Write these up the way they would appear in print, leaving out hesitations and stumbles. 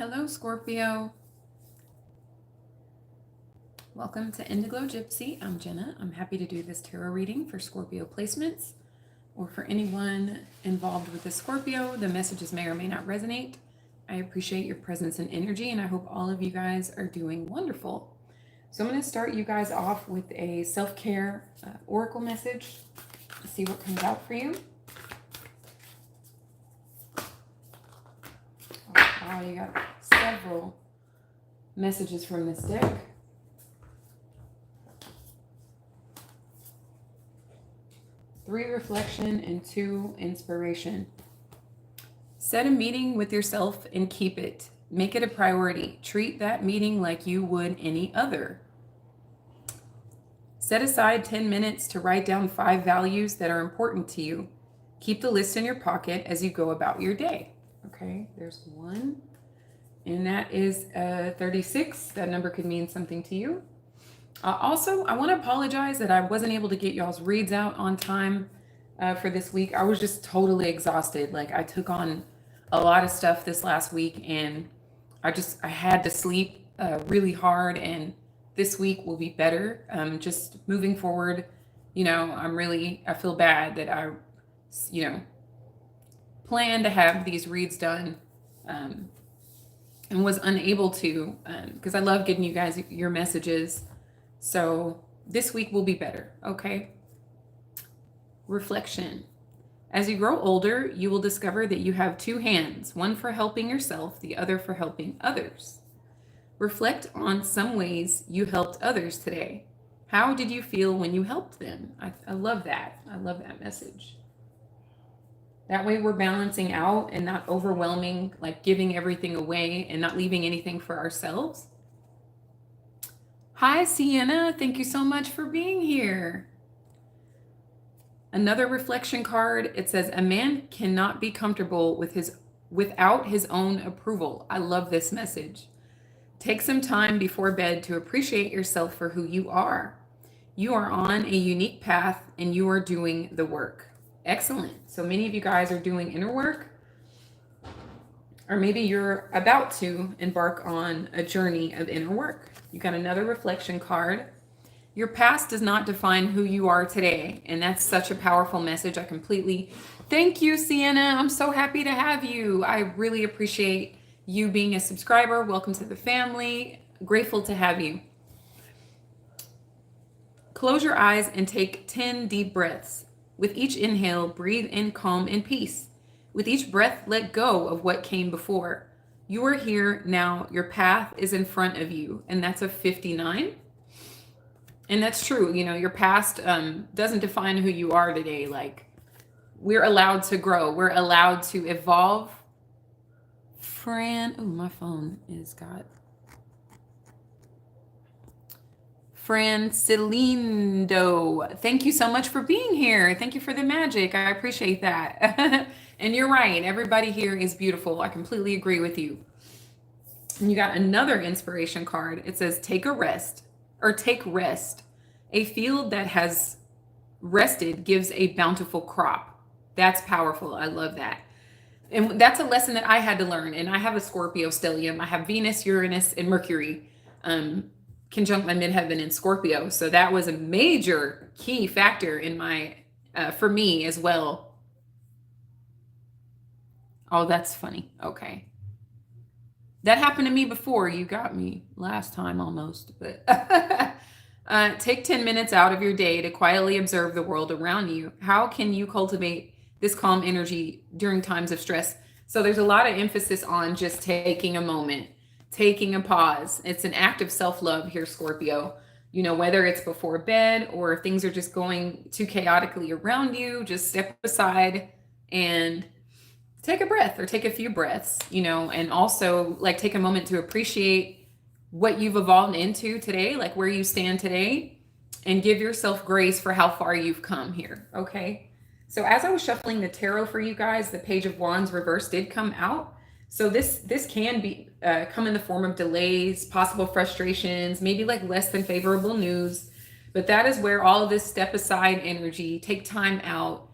Hello, Scorpio. Welcome to Indiglojypsy. I'm Jenna. I'm happy to do this tarot reading for Scorpio placements or for anyone involved with the Scorpio. The messages may or may not resonate. I appreciate your presence and energy, and I hope all of you guys are doing wonderful. So I'm going to start you guys off with a self-care oracle message. Let's see what comes out for you. Wow, you got several messages from this deck. Three reflection and two inspiration. Set a meeting with yourself and keep it. Make it a priority. Treat that meeting like you would any other. Set aside 10 minutes to write down 5 values that are important to you. Keep the list in your pocket as you go about your day. Okay, there's one. And that is 36. That number could mean something to you. Also, I want to apologize that I wasn't able to get y'all's reads out on time for this week. I was just totally exhausted. Like, I took on a lot of stuff this last week, and I had to sleep really hard, and this week will be better. Just moving forward, I feel bad that I plan to have these reads done and was unable to because I love getting you guys your messages. So this week will be better, okay? Reflection. As you grow older, you will discover that you have 2 hands, one for helping yourself, the other for helping others. Reflect on some ways you helped others today. How did you feel when you helped them? I love that. I love that message. That way we're balancing out and not overwhelming, like giving everything away and not leaving anything for ourselves. Hi, Sienna. Thank you so much for being here. Another reflection card. It says, a man cannot be comfortable without his own approval. I love this message. Take some time before bed to appreciate yourself for who you are. You are on a unique path and you are doing the work. Excellent. So many of you guys are doing inner work, or maybe you're about to embark on a journey of inner work. You got another reflection card. Your past does not define who you are today. And that's such a powerful message. Thank you, Sienna. I'm so happy to have you. I really appreciate you being a subscriber. Welcome to the family. Grateful to have you. Close your eyes and take 10 deep breaths. With each inhale, breathe in calm and peace. With each breath, let go of what came before. You are here now. Your path is in front of you. And that's a 59. And that's true. Your past doesn't define who you are today. Like, we're allowed to grow. We're allowed to evolve. My phone is got. Francilindo, thank you so much for being here. Thank you for the magic. I appreciate that. And you're right. Everybody here is beautiful. I completely agree with you. And you got another inspiration card. It says, take rest. A field that has rested gives a bountiful crop. That's powerful. I love that. And that's a lesson that I had to learn. And I have a Scorpio stellium. I have Venus, Uranus, and Mercury conjunct my midheaven in Scorpio. So that was a major key factor in for me as well. Oh, that's funny. Okay. That happened to me before. You got me last time almost. But take 10 minutes out of your day to quietly observe the world around you. How can you cultivate this calm energy during times of stress? So there's a lot of emphasis on just taking a moment, taking a pause. It's an act of self-love here, Scorpio. Whether it's before bed or if things are just going too chaotically around you, just step aside and take a breath or take a few breaths, and also like take a moment to appreciate what you've evolved into today, like where you stand today, and give yourself grace for how far you've come here. Okay. So as I was shuffling the tarot for you guys, the Page of Wands reverse did come out. So this can be come in the form of delays, possible frustrations, maybe like less than favorable news. But that is where all of this step aside energy, take time out,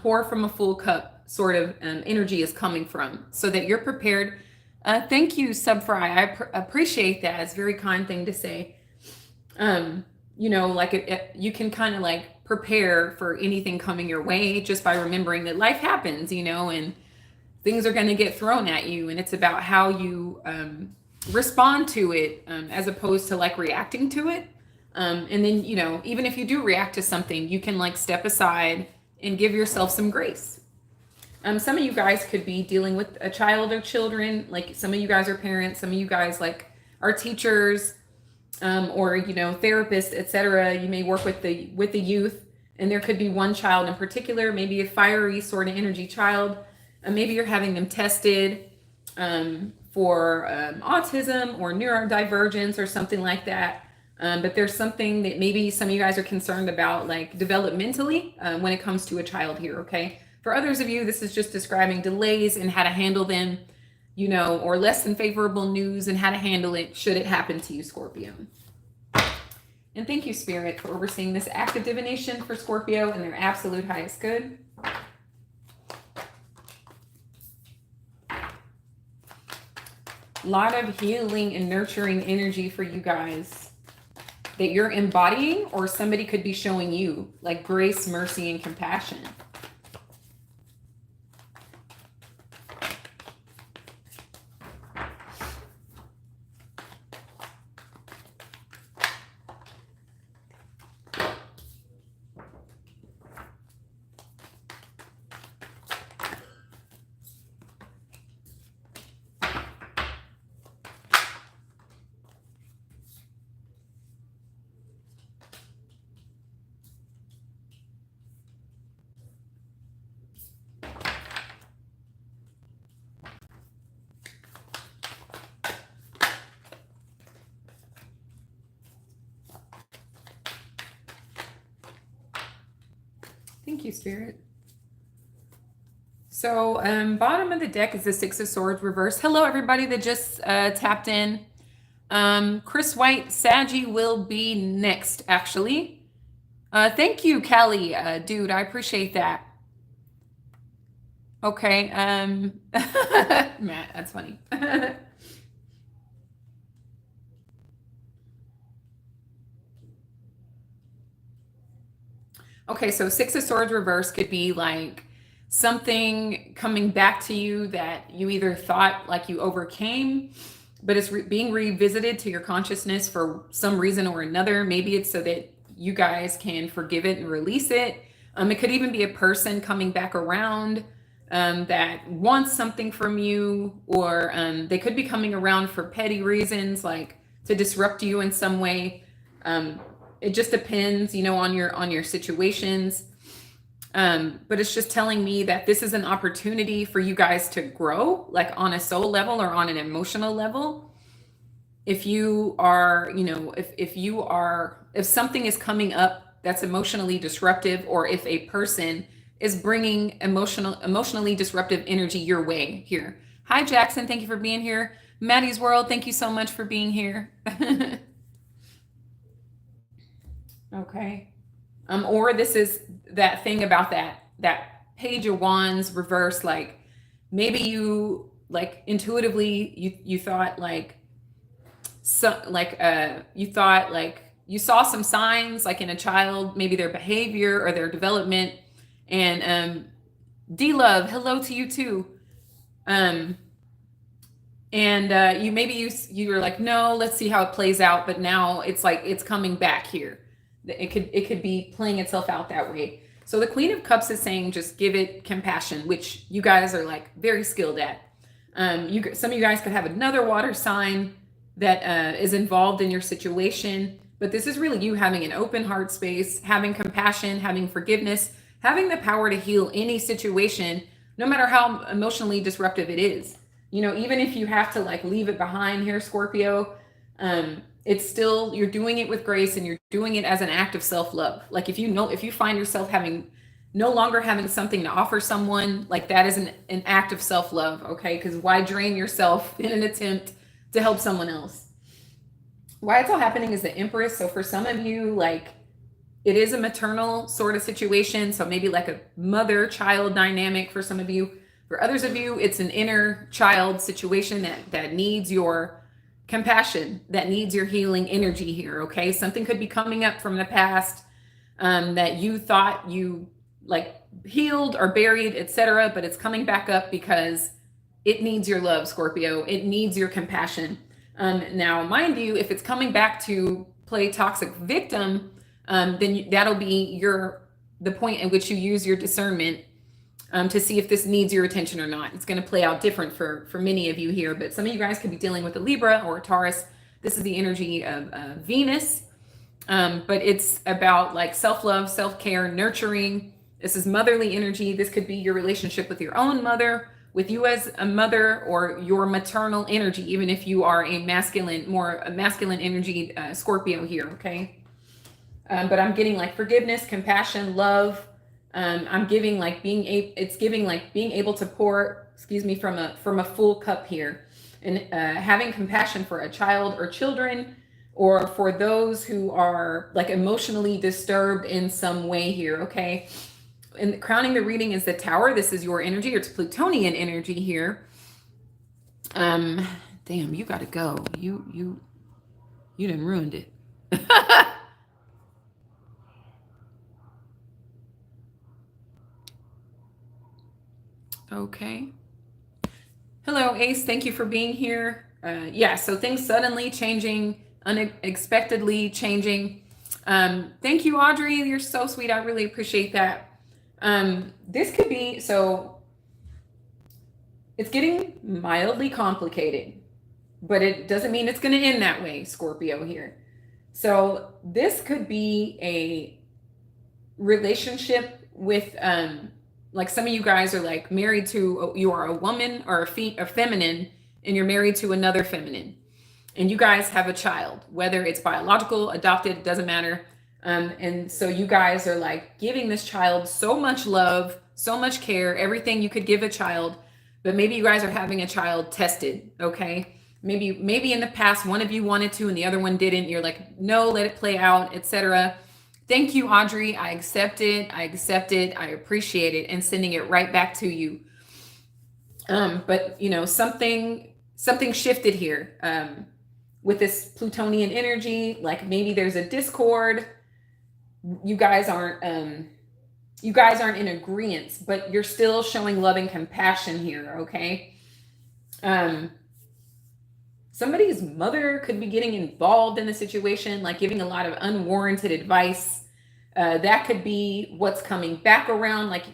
pour from a full cup sort of energy is coming from, so that you're prepared Thank you, Subfry. Appreciate that. It's a very kind thing to say. Like you can kind of like prepare for anything coming your way just by remembering that life happens, and things are going to get thrown at you. And it's about how you respond to it as opposed to like reacting to it. And then, even if you do react to something, you can like step aside and give yourself some grace. Some of you guys could be dealing with a child or children. Like some of you guys are parents. Some of you guys like are teachers, or therapists, etc. You may work with the youth, and there could be one child in particular, maybe a fiery sort of energy child. Maybe you're having them tested for autism or neurodivergence or something like that. But there's something that maybe some of you guys are concerned about, like developmentally, when it comes to a child here. Okay. For others of you, this is just describing delays and how to handle them, or less than favorable news and how to handle it should it happen to you, Scorpio. And thank you, Spirit, for overseeing this act of divination for Scorpio and their absolute highest good. A lot of healing and nurturing energy for you guys that you're embodying, or somebody could be showing you, like grace, mercy, and compassion. Thank you, Spirit. So bottom of the deck is the Six of Swords reversed. Hello, everybody that just tapped in. Chris White, Saggy will be next, actually. Thank you, Kelly. Dude, I appreciate that. Okay. Matt, that's funny. Okay, so Six of Swords reverse could be like something coming back to you that you either thought like you overcame, but it's being revisited to your consciousness for some reason or another. Maybe it's so that you guys can forgive it and release it. It could even be a person coming back around that wants something from you, or they could be coming around for petty reasons, like to disrupt you in some way. It just depends, on your situations. But it's just telling me that this is an opportunity for you guys to grow, like on a soul level or on an emotional level. If you are, if something is coming up that's emotionally disruptive, or if a person is bringing emotionally disruptive energy your way here. Hi, Jackson. Thank you for being here. Maddie's World, thank you so much for being here. Okay. Or this is that thing about that Page of Wands reverse, like maybe you like intuitively you thought like you thought like you saw some signs like in a child, maybe their behavior or their development. And D-Love, hello to you too. And you were like, no, let's see how it plays out. But now it's like it's coming back here. It could be playing itself out that way. So the Queen of Cups is saying just give it compassion, which you guys are like very skilled at. Some of you guys could have another water sign that is involved in your situation, but this is really you having an open heart space, having compassion, having forgiveness, having the power to heal any situation, no matter how emotionally disruptive it is. Even if you have to like leave it behind here, Scorpio, it's still, you're doing it with grace, and you're doing it as an act of self-love. Like if you find yourself no longer having something to offer someone, like that is an act of self-love. Okay. Because why drain yourself in an attempt to help someone else? Why it's all happening is the Empress. So for some of you, like it is a maternal sort of situation. So maybe like a mother-child dynamic for some of you. For others of you, it's an inner child situation that needs your compassion, that needs your healing energy here, okay? Something could be coming up from the past that you thought you like healed or buried, etc., but it's coming back up because it needs your love, Scorpio. It needs your compassion. Now, mind you, if it's coming back to play toxic victim, then that'll be the point at which you use your discernment to see if this needs your attention or not. It's going to play out different for many of you here, but some of you guys could be dealing with a Libra or a Taurus. This is the energy of Venus, but it's about like self-love, self-care, nurturing. This is motherly energy. This could be your relationship with your own mother, with you as a mother, or your maternal energy, even if you are a masculine energy Scorpio here, okay? But I'm getting like forgiveness, compassion, love. I'm giving like being able to pour, from a full cup here, and having compassion for a child or children, or for those who are like emotionally disturbed in some way here, okay? And crowning the reading is the Tower. This is your energy, or it's Plutonian energy here. Damn, you gotta go. You done ruined it. Okay. Hello, Ace. Thank you for being here. Yeah, so things suddenly changing, unexpectedly changing. Thank you, Audrey. You're so sweet. I really appreciate that. This could be, so it's getting mildly complicated, but it doesn't mean it's going to end that way, Scorpio here. So this could be a relationship with, like some of you guys are like married to, you are a woman or a feminine, and you're married to another feminine, and you guys have a child, whether it's biological, adopted, doesn't matter. And so you guys are like giving this child so much love, so much care, everything you could give a child, but maybe you guys are having a child tested, okay? Maybe in the past one of you wanted to and the other one didn't. You're like, no, let it play out, etc. Thank you, Audrey. I accept it. I appreciate it, and sending it right back to you. But you know, something shifted here with this Plutonian energy. Like maybe there's a discord. You guys aren't in agreement, but you're still showing love and compassion here, okay? Somebody's mother could be getting involved in the situation, like giving a lot of unwarranted advice. That could be what's coming back around. Like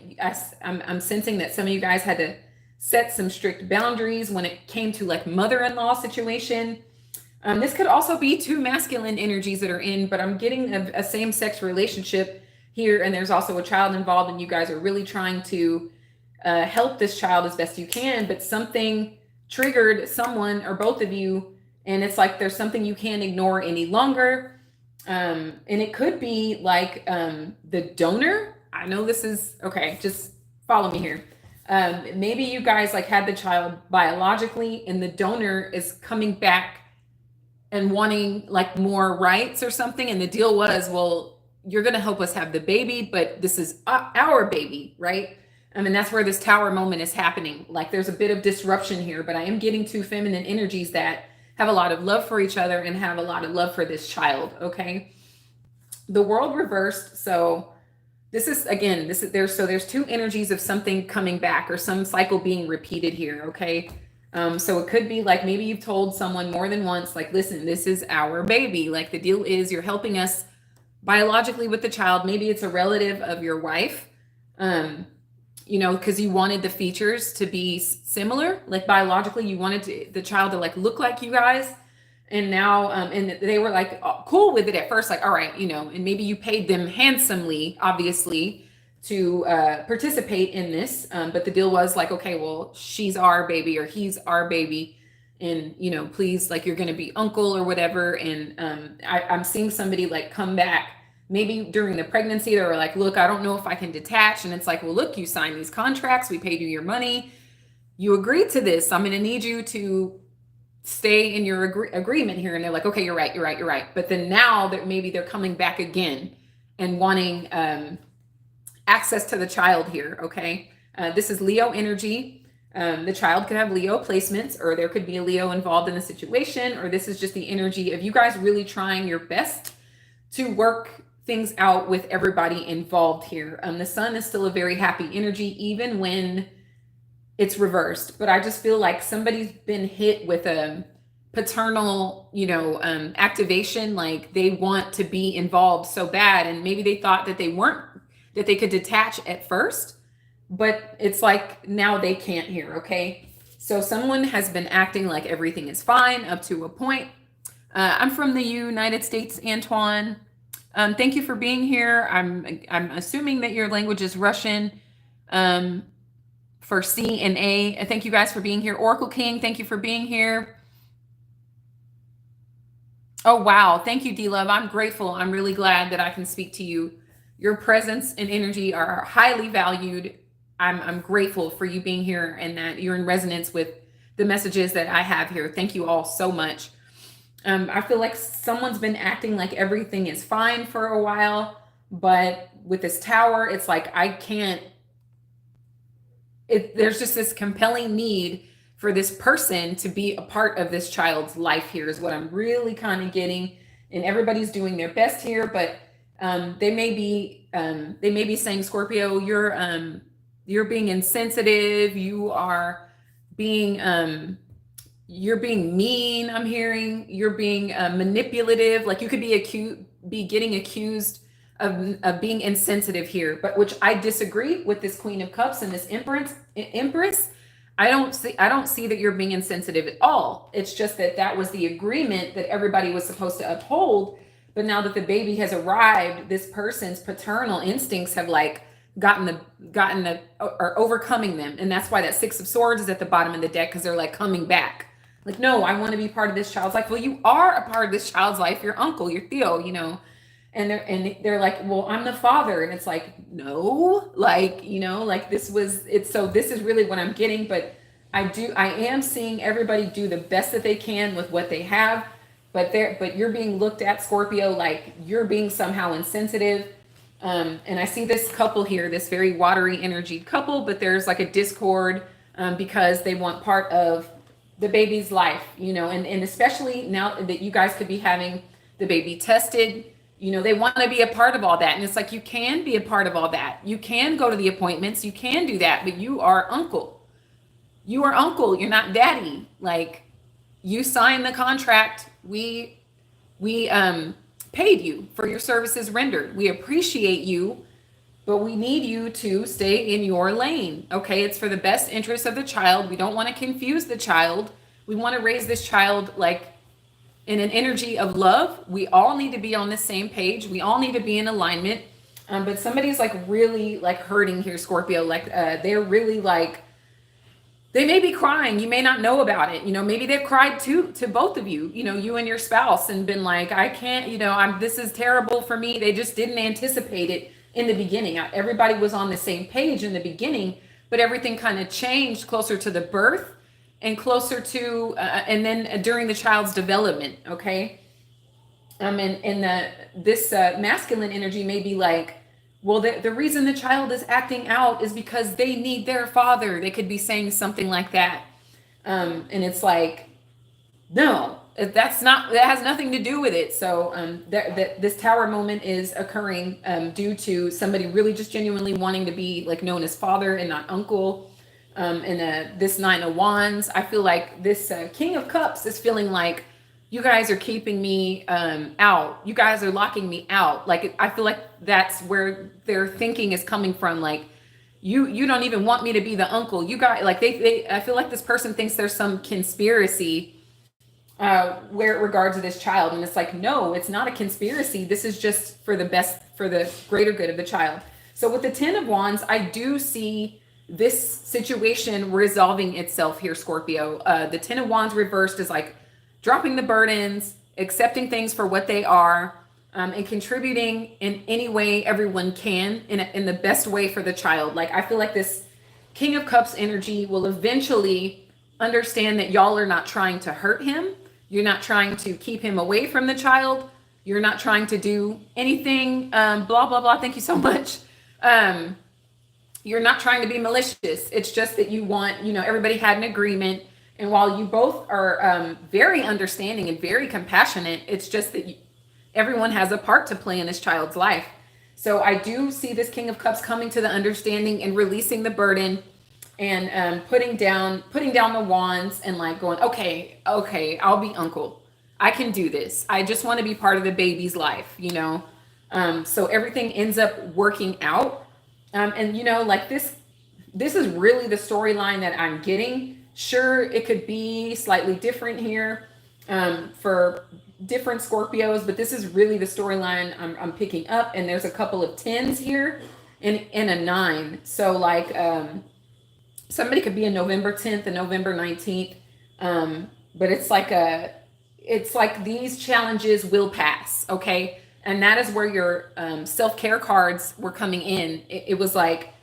I'm sensing that some of you guys had to set some strict boundaries when it came to like mother-in-law situation. This could also be two masculine energies that are in, but I'm getting a same-sex relationship here, and there's also a child involved, and you guys are really trying to help this child as best you can, but something triggered someone or both of you, and it's like there's something you can't ignore any longer. And it could be like the donor. I know this is okay, just follow me here. Maybe you guys like had the child biologically, and the donor is coming back and wanting like more rights or something, and the deal was, well, you're going to help us have the baby, but this is our baby, right? I mean, that's where this Tower moment is happening. Like there's a bit of disruption here, but I am getting two feminine energies that have a lot of love for each other and have a lot of love for this child, okay? The world reversed. So there's two energies of something coming back, or some cycle being repeated here, okay? So it could be like maybe you've told someone more than once, like, listen, this is our baby. Like the deal is you're helping us biologically with the child. Maybe it's a relative of your wife, you know, because you wanted the features to be similar. Like biologically, you wanted the child to like look like you guys. And now, and they were like cool with it at first, like, all right, you know, and maybe you paid them handsomely, obviously, to participate in this. But the deal was like, okay, well, she's our baby or he's our baby. And, you know, please, like, you're going to be uncle or whatever. And I'm seeing somebody like come back, maybe during the pregnancy, they were like, look, I don't know if I can detach. And it's like, well, look, you signed these contracts. We paid you your money. You agreed to this. I'm going to need you to stay in your agreement here. And they're like, okay, you're right. But then now that maybe they're coming back again and wanting access to the child here, okay? This is Leo energy. The child could have Leo placements, or there could be a Leo involved in the situation, or this is just the energy of you guys really trying your best to work things out with everybody involved here. The sun is still a very happy energy, even when it's reversed. But I just feel like somebody's been hit with a paternal, activation. Like they want to be involved so bad, and maybe they thought that that they could detach at first, but it's like now they can't here. Okay, so someone has been acting like everything is fine up to a point. I'm from the United States, Antoine. Thank you for being here. I'm assuming that your language is Russian. For C and A. Thank you guys for being here. Oracle King, thank you for being here. Oh, wow. Thank you, D-Love. I'm grateful. I'm really glad that I can speak to you. Your presence and energy are highly valued. I'm grateful for you being here and that you're in resonance with the messages that I have here. Thank you all so much. I feel like someone's been acting like everything is fine for a while, but with this tower, it's like I can't. There's just this compelling need for this person to be a part of this child's life here is what I'm really kind of getting. And everybody's doing their best here, but they may be saying, Scorpio, you're being insensitive. You're being mean. I'm hearing you're being manipulative. Like you could be getting accused of being insensitive here, but which I disagree with this Queen of Cups and this Empress. I don't see that you're being insensitive at all. It's just that was the agreement that everybody was supposed to uphold. But now that the baby has arrived, this person's paternal instincts have like or overcoming them. And that's why that Six of Swords is at the bottom of the deck, because they're like coming back. Like, no, I want to be part of this child's life. Well, you are a part of this child's life. Your uncle, your Theo, and they're like, well, I'm the father. And it's like, no, like, like this is really what I'm getting. But I am seeing everybody do the best that they can with what they have. But you're being looked at, Scorpio, like you're being somehow insensitive. And I see this couple here, this very watery energy couple, but there's like a discord because they want part of the baby's life, and especially now that you guys could be having the baby tested. They want to be a part of all that. And it's like, you can be a part of all that. You can go to the appointments. You can do that, but you are uncle. You are uncle. You're not daddy. Like you signed the contract. We paid you for your services rendered. We appreciate you, but we need you to stay in your lane. Okay. It's for the best interest of the child. We don't want to confuse the child. We want to raise this child like in an energy of love. We all need to be on the same page. We all need to be in alignment. But somebody's like really like hurting here, Scorpio. Like they're really like, they may be crying. You may not know about it. Maybe they've cried to both of you, you and your spouse, and been like, I can't, this is terrible for me. They just didn't anticipate it in the beginning. Everybody was on the same page in the beginning, but everything kind of changed closer to the birth and closer to, and then during the child's development. Okay. This masculine energy may be like, well, the reason the child is acting out is because they need their father. They could be saying something like that. And it's like, no, that has nothing to do with it. So this tower moment is occurring due to somebody really just genuinely wanting to be like known as father and not uncle. This Nine of Wands, I feel like this King of Cups is feeling like, you guys are keeping me out. You guys are locking me out. Like, I feel like that's where their thinking is coming from. Like, you don't even want me to be the uncle. You guys, like, I feel like this person thinks there's some conspiracy where it regards to this child. And it's like, no, it's not a conspiracy. This is just for the greater good of the child. So with the Ten of Wands, I do see this situation resolving itself here, Scorpio. The Ten of Wands reversed is like, dropping the burdens, accepting things for what they are, and contributing in any way everyone can in the best way for the child. Like, I feel like this King of Cups energy will eventually understand that y'all are not trying to hurt him. You're not trying to keep him away from the child. You're not trying to do anything, blah, blah, blah. Thank you so much. you're not trying to be malicious. It's just that you want, everybody had an agreement. And while you both are very understanding and very compassionate, it's just that everyone has a part to play in this child's life. So I do see this King of Cups coming to the understanding and releasing the burden, and putting down the wands, and like going, okay, I'll be uncle. I can do this. I just want to be part of the baby's life, So everything ends up working out. And like this is really the storyline that I'm getting. Sure, it could be slightly different here for different Scorpios, but this is really the storyline I'm picking up. And there's a couple of 10s here and a 9. So like somebody could be a November 10th and November 19th. But it's like these challenges will pass. Okay. And that is where your self-care cards were coming in. It was like,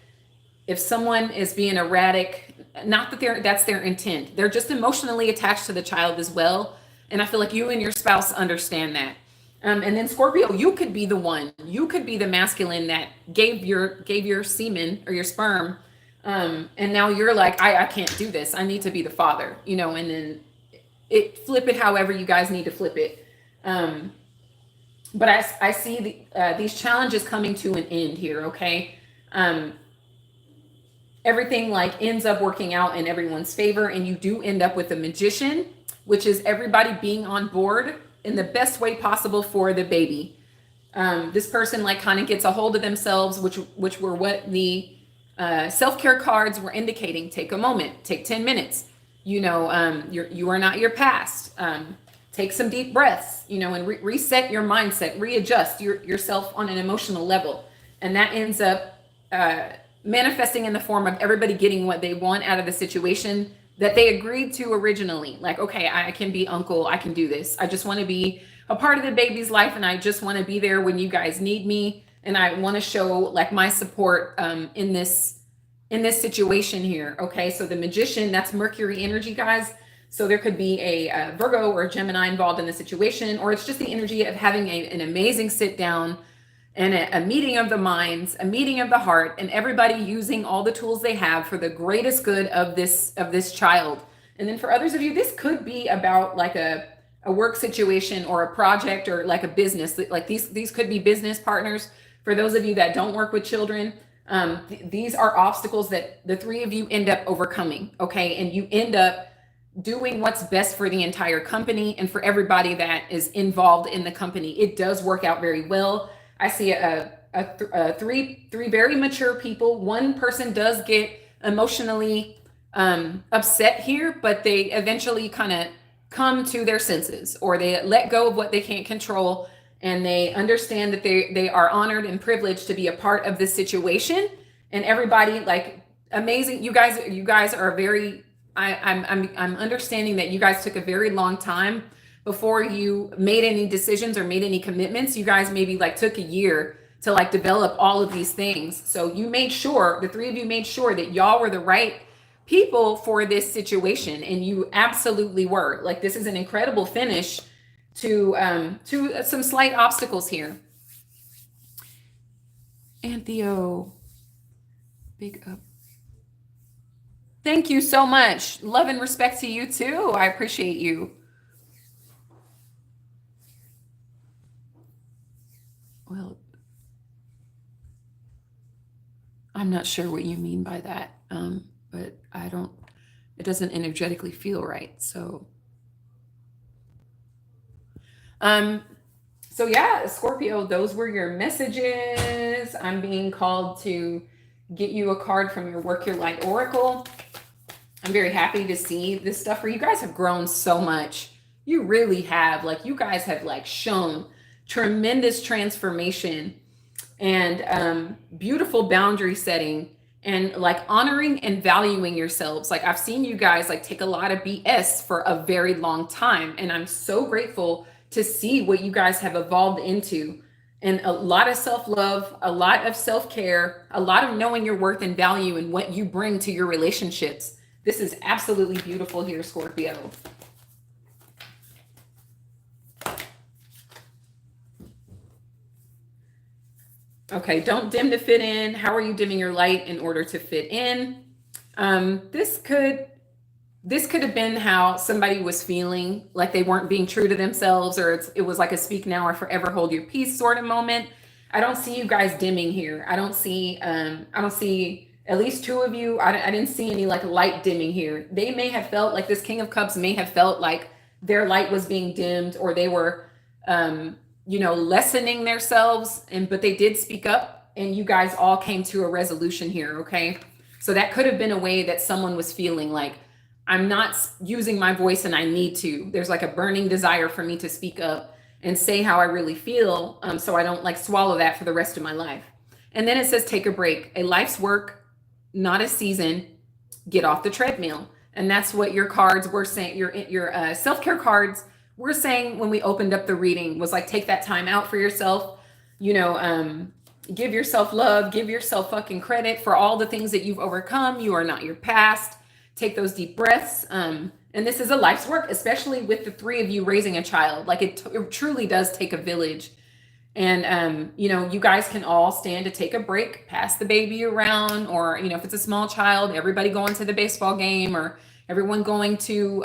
if someone is being erratic, not that that's their intent. They're just emotionally attached to the child as well. And I feel like you and your spouse understand that. And then Scorpio, you could be the one. You could be the masculine that gave your semen or your sperm. And now you're like, I can't do this. I need to be the father, and then flip it however you guys need to flip it. But I see these challenges coming to an end here. Okay. Everything like ends up working out in everyone's favor, and you do end up with the Magician, which is everybody being on board in the best way possible for the baby. This person like kind of gets a hold of themselves, which were what the self-care cards were indicating. Take a moment, take 10 minutes. You are not your past. Take some deep breaths, and reset your mindset, readjust yourself on an emotional level. And that ends up manifesting in the form of everybody getting what they want out of the situation that they agreed to originally. Like, okay, I can be uncle. I can do this. I just want to be a part of the baby's life. And I just want to be there when you guys need me. And I want to show like my support in this situation here. Okay. So the Magician, that's Mercury energy, guys. So there could be a Virgo or a Gemini involved in the situation, or it's just the energy of having an amazing sit down and a meeting of the minds, a meeting of the heart, and everybody using all the tools they have for the greatest good of this child. And then for others of you, this could be about like a work situation or a project or like a business. Like these could be business partners. For those of you that don't work with children, these are obstacles that the three of you end up overcoming. Okay. And you end up doing what's best for the entire company and for everybody that is involved in the company. It does work out very well. I see three very mature people. One person does get emotionally upset here, but they eventually kind of come to their senses, or they let go of what they can't control, and they understand that they are honored and privileged to be a part of this situation. And everybody, like, amazing. You guys are very. I'm understanding that you guys took a very long time before you made any decisions or made any commitments. You guys maybe like took a year to like develop all of these things. So you made sure, the three of you made sure that y'all were the right people for this situation. And you absolutely were. Like, this is an incredible finish to some slight obstacles here. And Theo, big up. Thank you so much. Love and respect to you too. I appreciate you. Well, I'm not sure what you mean by that, but it doesn't energetically feel right. So yeah, Scorpio, those were your messages. I'm being called to get you a card from your Work Your Light Oracle. I'm very happy to see this stuff, where you guys have grown so much. You really have. Like, you guys have like shown tremendous transformation and beautiful boundary setting, and like honoring and valuing yourselves. Like, I've seen you guys like take a lot of BS for a very long time, and I'm so grateful to see what you guys have evolved into. And a lot of self-love, a lot of self-care, a lot of knowing your worth and value and what you bring to your relationships. This is absolutely beautiful here, Scorpio. Okay, don't dim to fit in. How are you dimming your light in order to fit in? This could have been how somebody was feeling like they weren't being true to themselves, or it was like a speak now or forever hold your peace sort of moment. I don't see you guys dimming here. I don't see at least two of you. I didn't see any like light dimming here. They may have felt like this King of Cups may have felt like their light was being dimmed, or they were lessening themselves, but they did speak up and you guys all came to a resolution here. Okay. So that could have been a way that someone was feeling like, I'm not using my voice and I need to. There's like a burning desire for me to speak up and say how I really feel, so I don't like swallow that for the rest of my life. And then it says, take a break. A life's work, not a season. Get off the treadmill. And that's what your cards were saying. Your self-care cards were saying when we opened up the reading, was like, take that time out for yourself. Give yourself love. Give yourself fucking credit for all the things that you've overcome. You are not your past. Take those deep breaths. And this is a life's work, especially with the three of you raising a child. Like it truly does take a village. And, you guys can all stand to take a break, pass the baby around, or, if it's a small child, everybody going to the baseball game, or everyone going to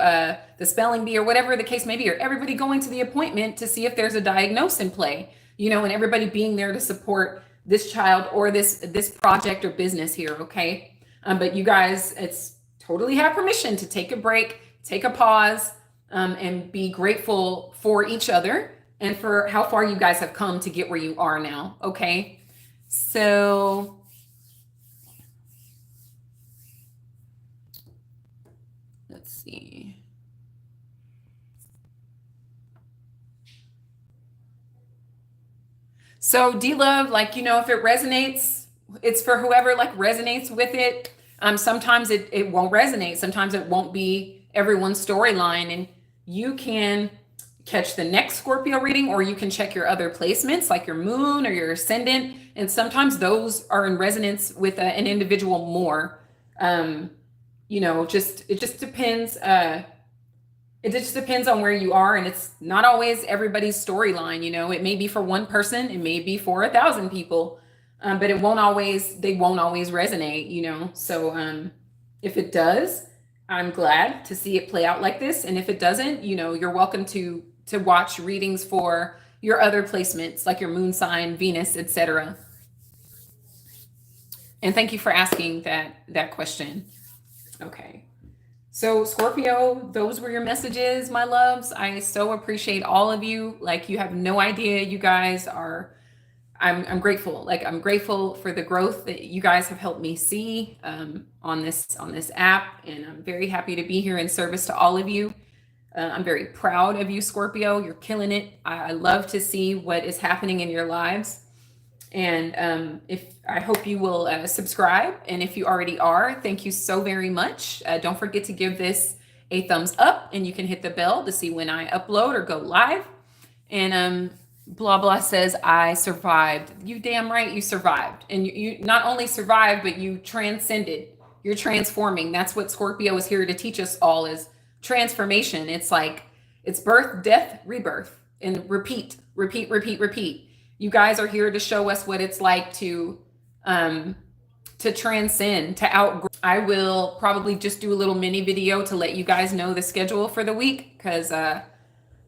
the spelling bee, or whatever the case may be, or everybody going to the appointment to see if there's a diagnosis in play, and everybody being there to support this child or this project or business here. Okay. But you guys, it's totally have permission to take a break, take a pause, and be grateful for each other and for how far you guys have come to get where you are now. Okay. So let's see. So D-Love, like, if it resonates, it's for whoever like resonates with it. Sometimes it won't resonate. Sometimes it won't be everyone's storyline, and you can catch the next Scorpio reading, or you can check your other placements like your moon or your ascendant. And sometimes those are in resonance with an individual more. It just depends. It just depends on where you are, and it's not always everybody's storyline. It may be for one person, it may be for 1,000 people, but they won't always resonate. So if it does, I'm glad to see it play out like this. And if it doesn't, you're welcome to watch readings for your other placements, like your moon sign, Venus, etc. And thank you for asking that question. Okay. So Scorpio, those were your messages, my loves. I so appreciate all of you. Like, you have no idea. You guys are, I'm grateful. Like, I'm grateful for the growth that you guys have helped me see on this app. And I'm very happy to be here in service to all of you. I'm very proud of you, Scorpio. You're killing it. I love to see what is happening in your lives. And I hope you will subscribe. And if you already are, thank you so very much. Don't forget to give this a thumbs up, and you can hit the bell to see when I upload or go live. And blah, blah says, I survived. You damn right you survived. And you not only survived, but you transcended. You're transforming. That's what Scorpio is here to teach us all, is transformation. It's like, it's birth, death, rebirth, and repeat, repeat, repeat, repeat. You guys are here to show us what it's like to transcend, to outgrow. I will probably just do a little mini video to let you guys know the schedule for the week, because my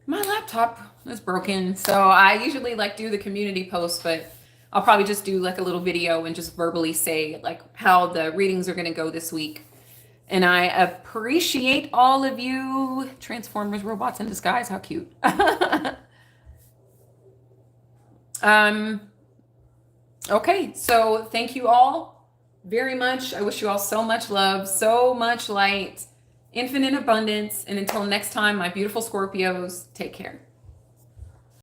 laptop is broken. So I usually like do the community post, but I'll probably just do like a little video and just verbally say like how the readings are going to go this week. And I appreciate all of you. Transformers, robots in disguise. How cute. Okay, so thank you all very much. I wish you all so much love, so much light, infinite abundance. And until next time, my beautiful Scorpios, take care.